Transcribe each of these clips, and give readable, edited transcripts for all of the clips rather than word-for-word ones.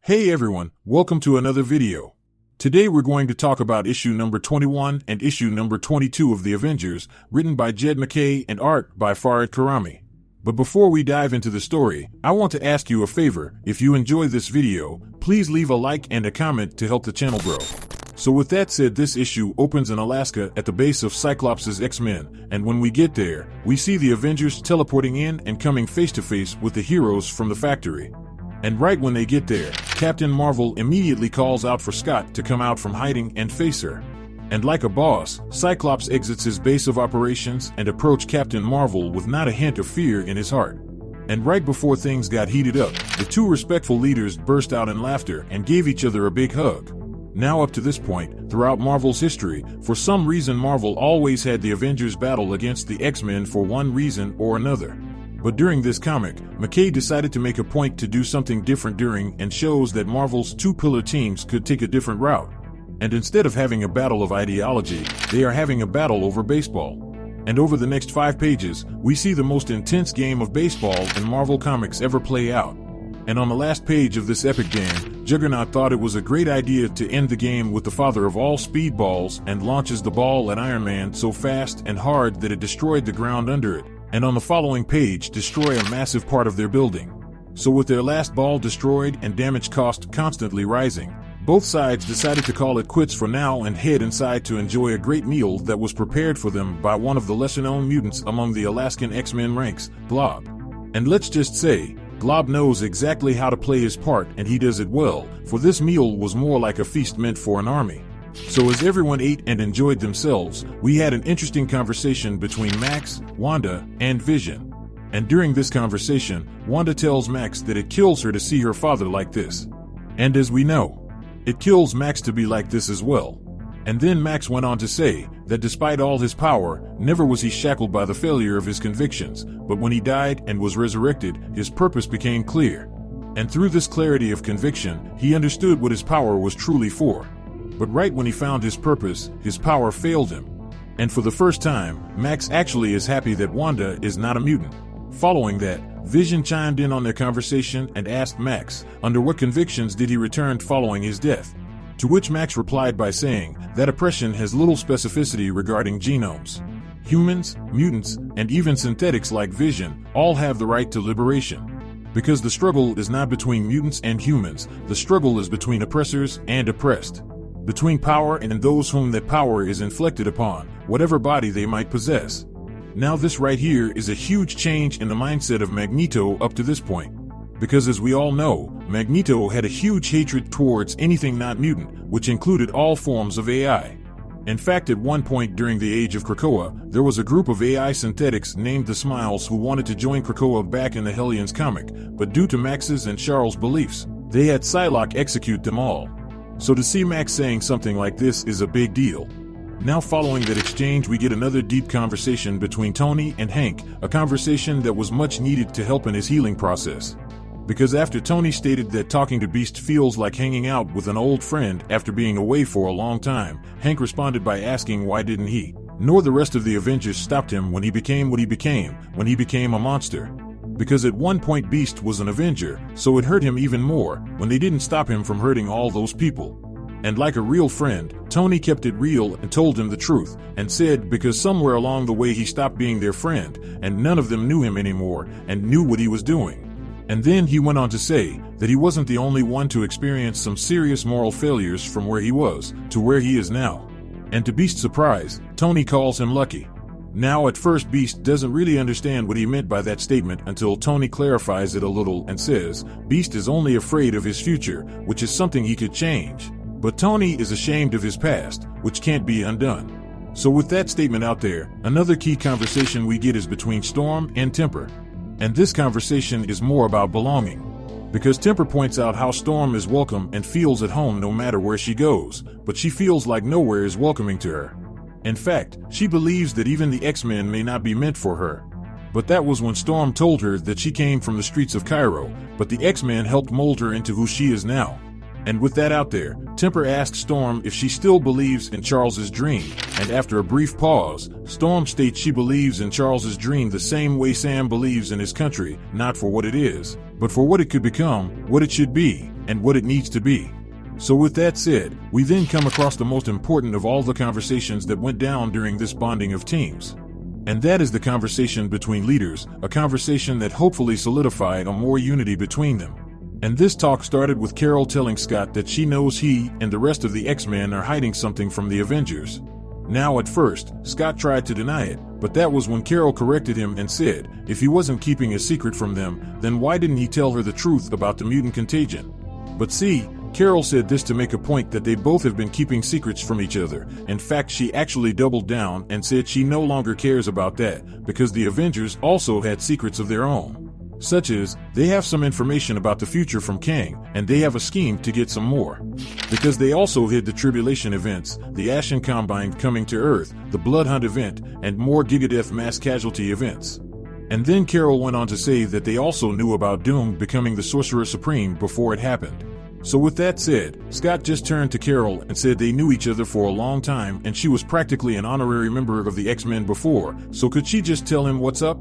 Hey everyone, welcome to another video. Today we're going to talk about issue number 21 and issue number 22 of The Avengers, written by Jed MacKay and art by Farid Karami. But before we dive into the story, I want to ask you a favor. If you enjoy this video, please leave a like and a comment to help the channel grow. So with that said, this issue opens in Alaska at the base of Cyclops' X-Men, and when we get there, we see the Avengers teleporting in and coming face to face with the heroes from the factory. And right when they get there, Captain Marvel immediately calls out for Scott to come out from hiding and face her. And like a boss, Cyclops exits his base of operations and approached Captain Marvel with not a hint of fear in his heart. And right before things got heated up, the two respectful leaders burst out in laughter and gave each other a big hug. Now up to this point, throughout Marvel's history, for some reason Marvel always had the Avengers battle against the X-Men for one reason or another. But during this comic, MacKay decided to make a point to do something different during and shows that Marvel's two-pillar teams could take a different route. And instead of having a battle of ideology, they are having a battle over baseball. And over the next 5 pages, we see the most intense game of baseball in Marvel Comics ever play out. And on the last page of this epic game, Juggernaut thought it was a great idea to end the game with the father of all speedballs and launches the ball at Iron Man so fast and hard that it destroyed the ground under it. And on the following page destroy a massive part of their building. So with their last ball destroyed and damage cost constantly rising, both sides decided to call it quits for now and head inside to enjoy a great meal that was prepared for them by one of the lesser-known mutants among the Alaskan X-Men ranks, Glob. And let's just say, Glob knows exactly how to play his part, and he does it well, for this meal was more like a feast meant for an army. So as everyone ate and enjoyed themselves, we had an interesting conversation between Max, Wanda, and Vision. And during this conversation, Wanda tells Max that it kills her to see her father like this. And as we know, it kills Max to be like this as well. And then Max went on to say that despite all his power, never was he shackled by the failure of his convictions, but when he died and was resurrected, his purpose became clear. And through this clarity of conviction, he understood what his power was truly for. But right when he found his purpose, his power failed him. And for the first time, Max actually is happy that Wanda is not a mutant. Following that, Vision chimed in on their conversation and asked Max, under what convictions did he return following his death? To which Max replied by saying that oppression has little specificity regarding genomes. Humans, mutants, and even synthetics like Vision all have the right to liberation. Because the struggle is not between mutants and humans, the struggle is between oppressors and oppressed. Between power and those whom that power is inflicted upon, whatever body they might possess. Now this right here is a huge change in the mindset of Magneto up to this point. Because as we all know, Magneto had a huge hatred towards anything not mutant, which included all forms of AI. In fact, at one point during the age of Krakoa, there was a group of AI synthetics named the Smiles who wanted to join Krakoa back in the Hellions comic, but due to Max's and Charles' beliefs, they had Psylocke execute them all. So to see Max saying something like this is a big deal. Now following that exchange, we get another deep conversation between Tony and Hank, a conversation that was much needed to help in his healing process. Because after Tony stated that talking to Beast feels like hanging out with an old friend after being away for a long time, Hank responded by asking why didn't he, nor the rest of the Avengers stopped him when he became what he became, when he became a monster. Because at one point Beast was an Avenger, so it hurt him even more when they didn't stop him from hurting all those people. And like a real friend, Tony kept it real and told him the truth, and said because somewhere along the way he stopped being their friend, and none of them knew him anymore, and knew what he was doing. And then he went on to say that he wasn't the only one to experience some serious moral failures from where he was to where he is now. And to Beast's surprise, Tony calls him lucky. Now at first Beast doesn't really understand what he meant by that statement until Tony clarifies it a little and says Beast is only afraid of his future, which is something he could change. But Tony is ashamed of his past, which can't be undone. So with that statement out there, another key conversation we get is between Storm and Temper. And this conversation is more about belonging. Because Temper points out how Storm is welcome and feels at home no matter where she goes, but she feels like nowhere is welcoming to her. In fact, she believes that even the X-Men may not be meant for her. But that was when Storm told her that she came from the streets of Cairo, but the X-Men helped mold her into who she is now. And with that out there, Temper asked Storm if she still believes in Charles's dream, and after a brief pause, Storm states she believes in Charles's dream the same way Sam believes in his country, not for what it is, but for what it could become, what it should be. and what it needs to be. So with that said, we then come across the most important of all the conversations that went down during this bonding of teams. And that is the conversation between leaders, a conversation that hopefully solidified a more unity between them. And this talk started with Carol telling Scott that she knows he and the rest of the X-Men are hiding something from the Avengers. Now at first, Scott tried to deny it, but that was when Carol corrected him and said, if he wasn't keeping a secret from them, then why didn't he tell her the truth about the mutant contagion? But see, Carol said this to make a point that they both have been keeping secrets from each other. In fact, she actually doubled down and said she no longer cares about that, because the Avengers also had secrets of their own. Such as, they have some information about the future from Kang, and they have a scheme to get some more. Because they also hid the Tribulation Events, the Ashen Combine coming to Earth, the Blood Hunt event, and more Gigadeath mass casualty events. And then Carol went on to say that they also knew about Doom becoming the Sorcerer Supreme before it happened. So with that said, Scott just turned to Carol and said they knew each other for a long time and she was practically an honorary member of the X-Men before, so could she just tell him what's up?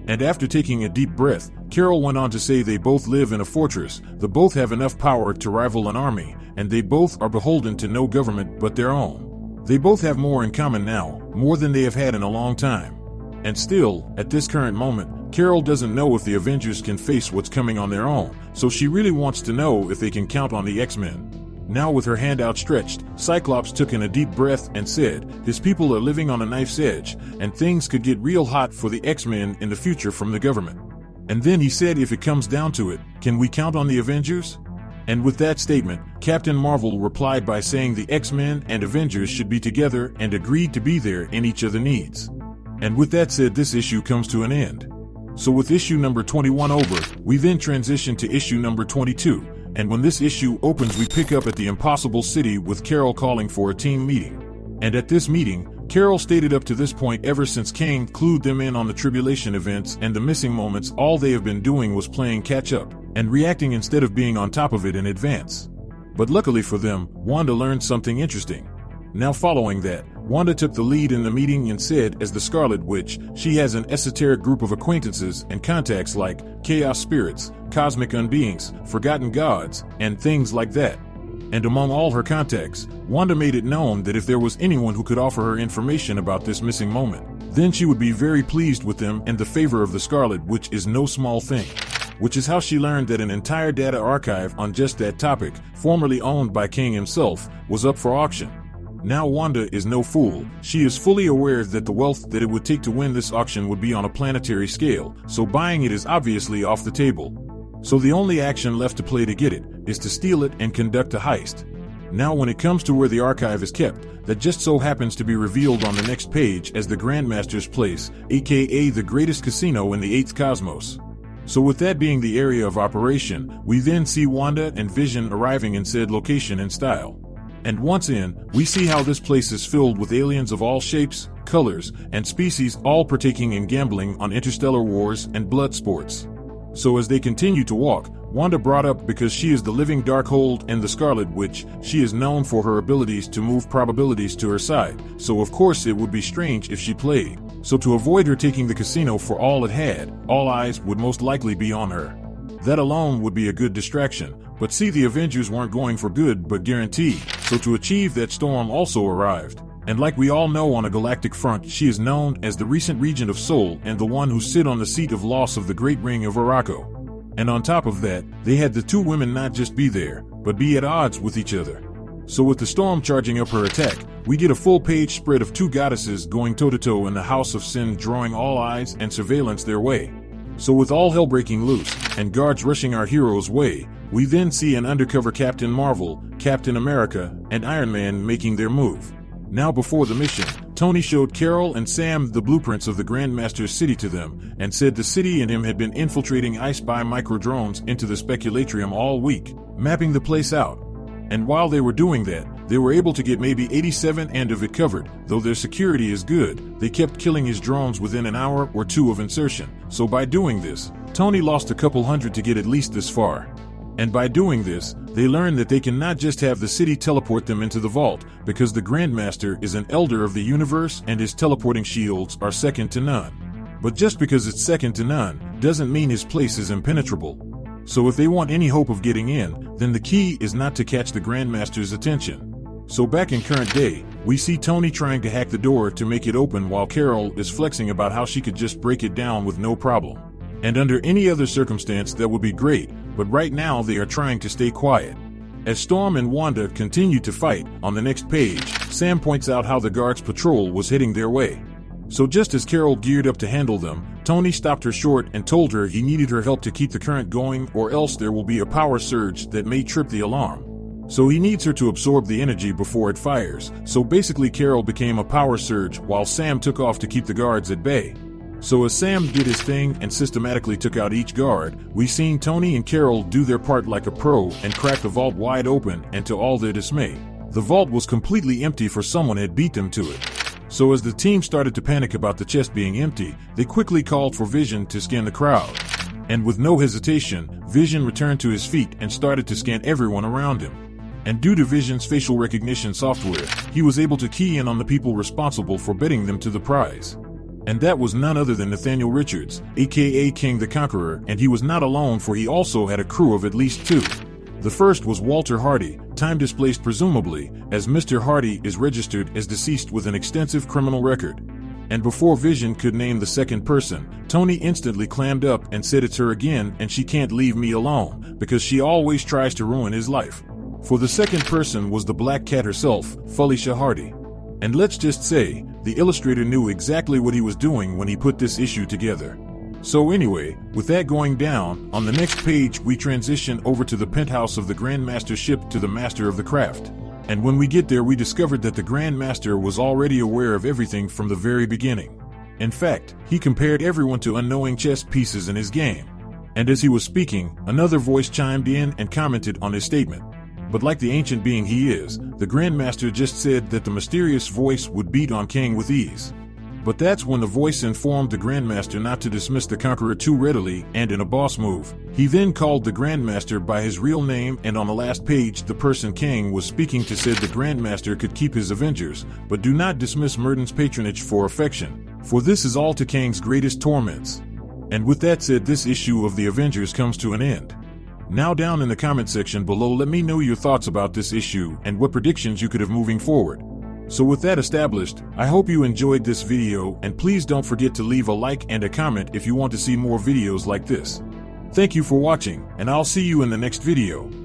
And after taking a deep breath, Carol went on to say they both live in a fortress, they both have enough power to rival an army, and they both are beholden to no government but their own. They both have more in common now, more than they have had in a long time. And still, at this current moment, Carol doesn't know if the Avengers can face what's coming on their own, so she really wants to know if they can count on the X-Men. Now with her hand outstretched, Cyclops took in a deep breath and said, his people are living on a knife's edge, and things could get real hot for the X-Men in the future from the government. And then he said if it comes down to it, can we count on the Avengers? And with that statement, Captain Marvel replied by saying the X-Men and Avengers should be together and agreed to be there in each other's needs. And with that said, this issue comes to an end. So with issue number 21 over, we then transition to issue number 22. And when this issue opens, we pick up at the Impossible City with Carol calling for a team meeting. And at this meeting, Carol stated up to this point ever since Kang clued them in on the Tribulation Events and the missing moments, all they have been doing was playing catch up and reacting instead of being on top of it in advance. But luckily for them, Wanda learned something interesting. Now following that, Wanda took the lead in the meeting and said, as the Scarlet Witch, she has an esoteric group of acquaintances and contacts like chaos spirits, cosmic unbeings, forgotten gods, and things like that. And among all her contacts, Wanda made it known that if there was anyone who could offer her information about this missing moment, then she would be very pleased with them, and the favor of the Scarlet Witch is no small thing. Which is how she learned that an entire data archive on just that topic, formerly owned by Kang himself, was up for auction. Now Wanda is no fool. She is fully aware that the wealth that it would take to win this auction would be on a planetary scale, so buying it is obviously off the table. So the only action left to play to get it is to steal it and conduct a heist. Now when it comes to where the archive is kept, that just so happens to be revealed on the next page as the Grandmaster's place, aka the greatest casino in the 8th cosmos. So with that being the area of operation, we then see Wanda and Vision arriving in said location in style. And once in, we see how this place is filled with aliens of all shapes, colors, and species, all partaking in gambling on interstellar wars and blood sports. So as they continue to walk, Wanda brought up because she is the living Darkhold and the Scarlet Witch, she is known for her abilities to move probabilities to her side, so of course it would be strange if she played. So to avoid her taking the casino for all it had, all eyes would most likely be on her. That alone would be a good distraction. But see, the Avengers weren't going for good but guaranteed, so to achieve that, Storm also arrived. And like we all know, on a galactic front, she is known as the recent regent of Sol and the one who sit on the seat of loss of the Great Ring of Araco. And on top of that, they had the two women not just be there, but be at odds with each other. So with the Storm charging up her attack, we get a full-page spread of two goddesses going toe-to-toe in the House of Sin, drawing all eyes and surveillance their way. So with all hell breaking loose, and guards rushing our heroes' way, we then see an undercover Captain Marvel, Captain America, and Iron Man making their move. Now before the mission, Tony showed Carol and Sam the blueprints of the Grandmaster's city to them, and said the city and him had been infiltrating I-Spy micro-drones into the Speculatrium all week, mapping the place out. And while they were doing that, they were able to get maybe 87% of it covered. Though their security is good, they kept killing his drones within an hour or two of insertion. So by doing this, Tony lost a couple hundred to get at least this far. And by doing this, they learn that they can not just have the city teleport them into the vault, because the Grandmaster is an elder of the universe and his teleporting shields are second to none. But just because it's second to none, doesn't mean his place is impenetrable. So if they want any hope of getting in, then the key is not to catch the Grandmaster's attention. So back in current day, we see Tony trying to hack the door to make it open while Carol is flexing about how she could just break it down with no problem. And under any other circumstance that would be great, but right now they are trying to stay quiet. As Storm and Wanda continue to fight, on the next page, Sam points out how the guards' patrol was heading their way. So just as Carol geared up to handle them, Tony stopped her short and told her he needed her help to keep the current going, or else there will be a power surge that may trip the alarm. So he needs her to absorb the energy before it fires. So basically Carol became a power surge while Sam took off to keep the guards at bay. So as Sam did his thing and systematically took out each guard, we seen Tony and Carol do their part like a pro and crack the vault wide open, and to all their dismay, the vault was completely empty, for someone had beat them to it. So as the team started to panic about the chest being empty, they quickly called for Vision to scan the crowd. And with no hesitation, Vision returned to his feet and started to scan everyone around him. And due to Vision's facial recognition software, he was able to key in on the people responsible for betting them to the prize. And that was none other than Nathaniel Richards, aka King the Conqueror, and he was not alone, for he also had a crew of at least 2. The first was Walter Hardy, time displaced presumably, as Mr. Hardy is registered as deceased with an extensive criminal record. And before Vision could name the second person, Tony instantly clammed up and said it's her again, and she can't leave me alone, because she always tries to ruin his life. For the second person was the Black Cat herself, Felicia Hardy. And let's just say, the illustrator knew exactly what he was doing when he put this issue together. So anyway, with that going down, on the next page we transition over to the penthouse of the Grandmaster ship to the Master of the Craft. And when we get there we discovered that the Grandmaster was already aware of everything from the very beginning. In fact, he compared everyone to unknowing chess pieces in his game. And as he was speaking, another voice chimed in and commented on his statement. But like the ancient being he is, the Grandmaster just said that the mysterious voice would beat on King with ease. But that's when the voice informed the Grandmaster not to dismiss the Conqueror too readily, and in a boss move, he then called the Grandmaster by his real name, and on the last page the person King was speaking to said the Grandmaster could keep his Avengers, but do not dismiss Murden's patronage for affection, for this is all to Kang's greatest torments. And with that said, this issue of the Avengers comes to an end. Now down in the comment section below let me know your thoughts about this issue and what predictions you could have moving forward. So with that established, I hope you enjoyed this video, and please don't forget to leave a like and a comment if you want to see more videos like this. Thank you for watching, and I'll see you in the next video.